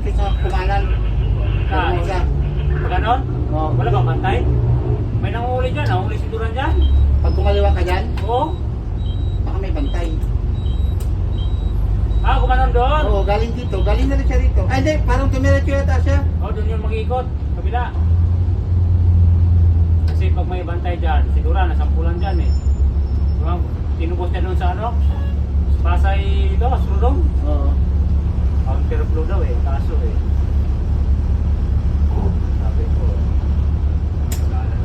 dito sa kumanan. Isa. Ganon? Oo. Wala bang bantay? May nanguhuli dyan, nanguhuli si Duran dyan. Pag kumaliwa ka dyan, Oo. baka may bantay. Kumanon doon. Oo, galing dito. Galing na rin siya rito. Ay, hindi. Parang tumiretso yata siya. Doon yung mag-ikot. Kabila. Kasi pag may bantay dyan, si Duran, nasampulan dyan eh. Diba? Tinubos niya doon sa ano? Pasay ito, Surudong. Oo. Counterflow daw eh, kaso eh. Sabi ko, wala na.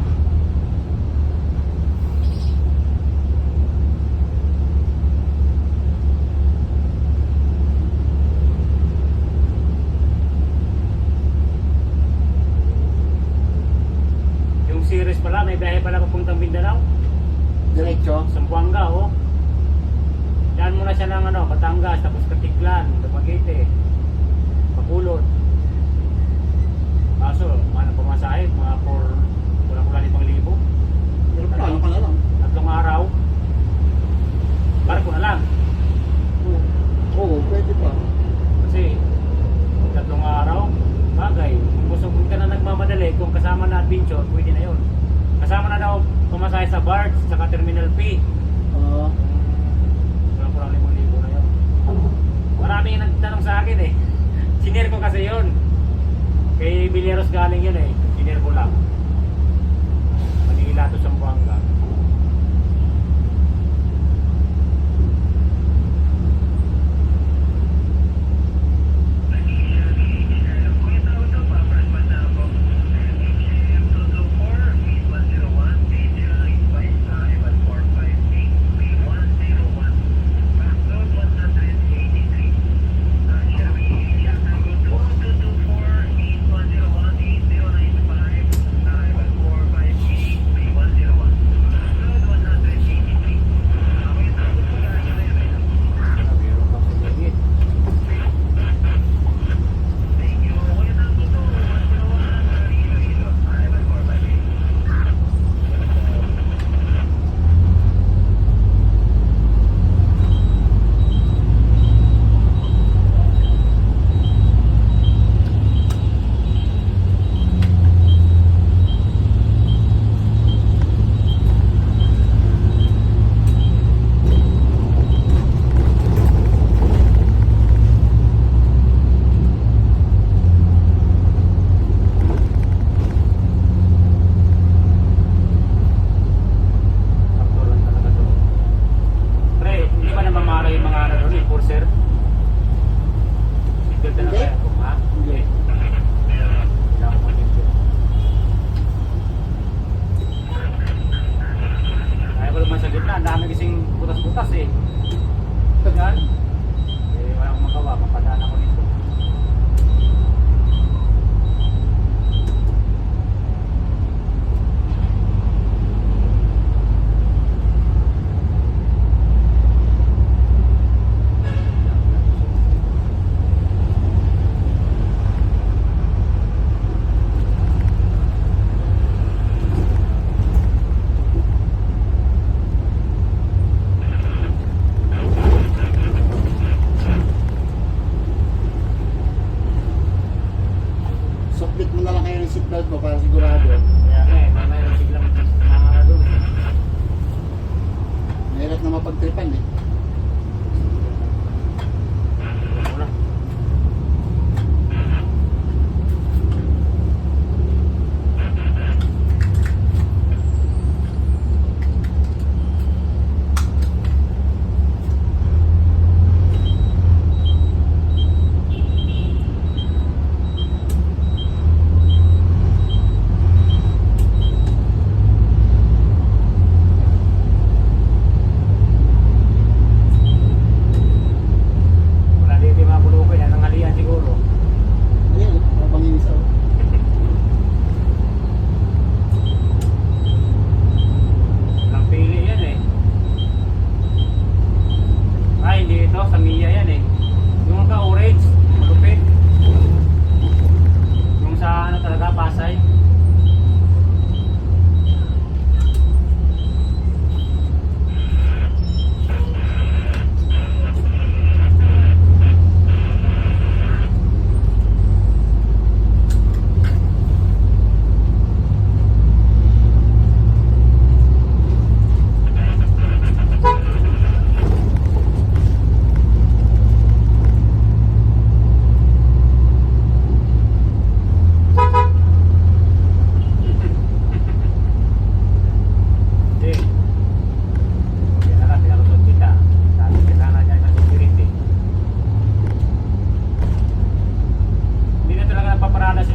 Yung series pala, may biyahe pala papuntang Mindanao. Diretso. Sambuanga, oh. Daan muna siya ng ano, Batangas, tapos Katiklan, Dumaguete, Bacolod. Kaso, ano pamasahe, mga kulang-kulang 5,000. Pero plano ka na lang. 3 araw. Barko na lang. Oo, pwede pa. Kasi, 3 araw, bagay. Kung gusto ka na nagmamadali, kung kasama na adventure, pwede na yun. Kasama na daw pamasahe sa barge, saka terminal fee. Oo. Kulang-kulang 5,000 na yun. Maraming nagtanong sa akin eh. Sinare ko kasi yun. Kay Villeros galing yun eh. Sinare ko lang. Manila to Zamboanga. seatbelt mo para sigurado. Kaya nga eh, mayroon biglang mga doon eh. Mahirap na mapagtripan eh. Wala.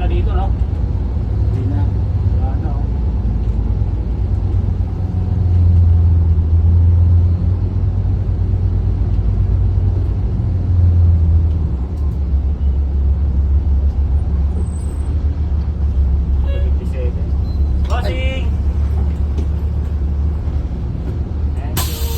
dito, no? Hindi na. Wala na, oh. Bossing! Thank you.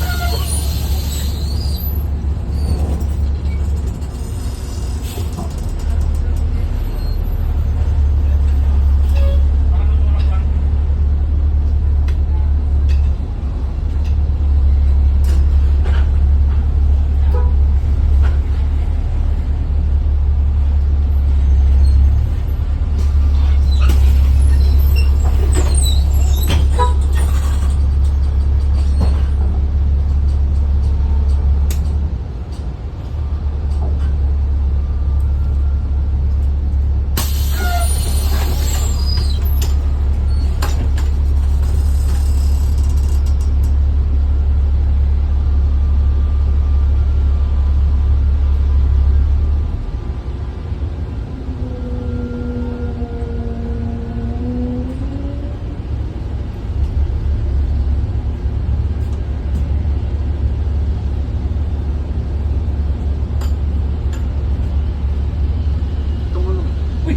Tumunog. Uy!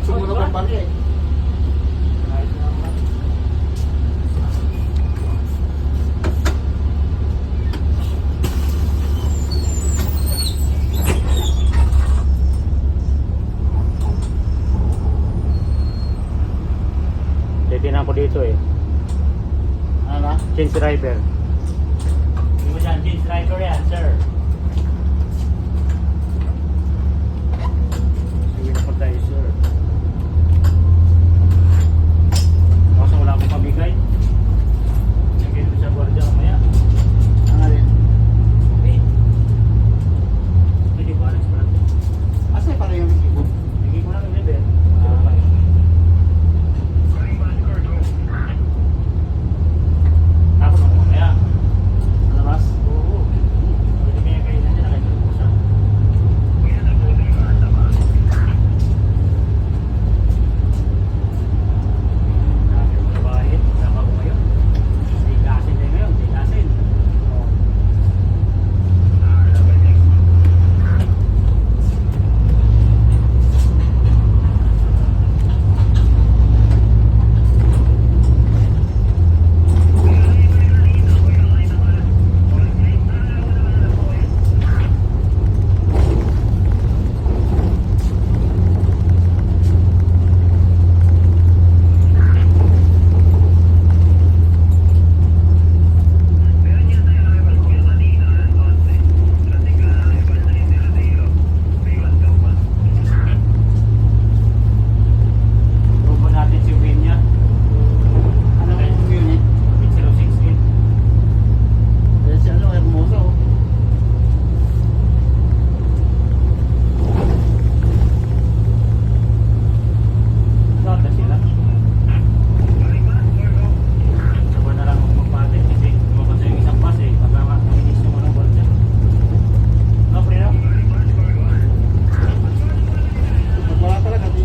Tumunog ang bangke. Ayos na naman. Titinan ko dito eh. Ano na? Change driver. Hindi mo dyan, change driver yan, sir. Sige na po tayo, sir. Kaso wala akong pamigay. Sige na sa gwardiya kamaya. Ang alin? Okay. Hindi ba, next brand? Asa para yung resibo? Sige ko lang yung level. Tapos ako mamaya. Alabas? Oo. Pwede kaya kayo na dyan, nakita ko siya. Dami ko sa bahay, sama ko ngayon. Tigasin din ngayon, tigasin. Oo. Probo natin si Winya. Ano yung unit? 068. Eh, si ano, Hermoso. Saan sila? Sabay na lang ako magpate kasi lumabas yung isang pas eh. Baka mainis yung unang bolt niya. No, pre no? Pag wala talaga, di...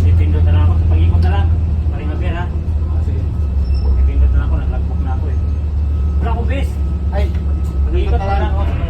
Ipindot na lang ako. Pag-ikot na lang. Paring mabir ha. Sige. Ipindot na lang ako. Nag-logbook na ako eh. Wala akong bis. Ay, Pag-ikot na lang ako.